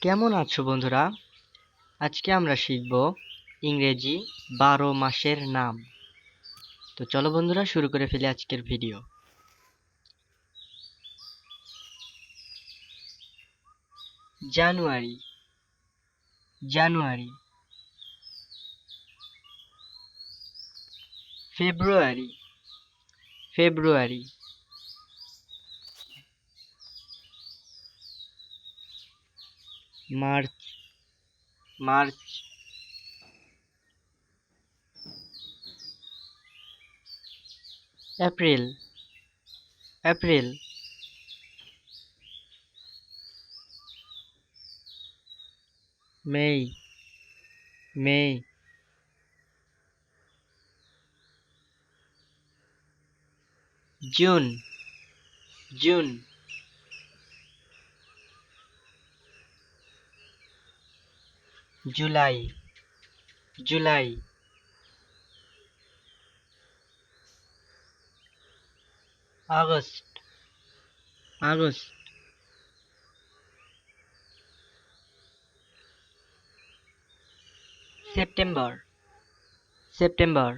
কেমন আছো বন্ধুরা? আজকে আমরা শিখব ইংরেজি 12 মাসের নাম। তো চলো বন্ধুরা শুরু করে ফেলি আজকের video. January, January. February, February. March, March. April, April. May, May. June, June. July, July. August, August. September, September.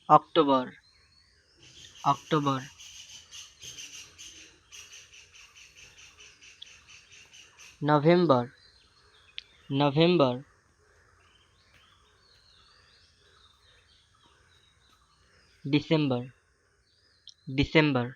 October, October. November, November. December, December.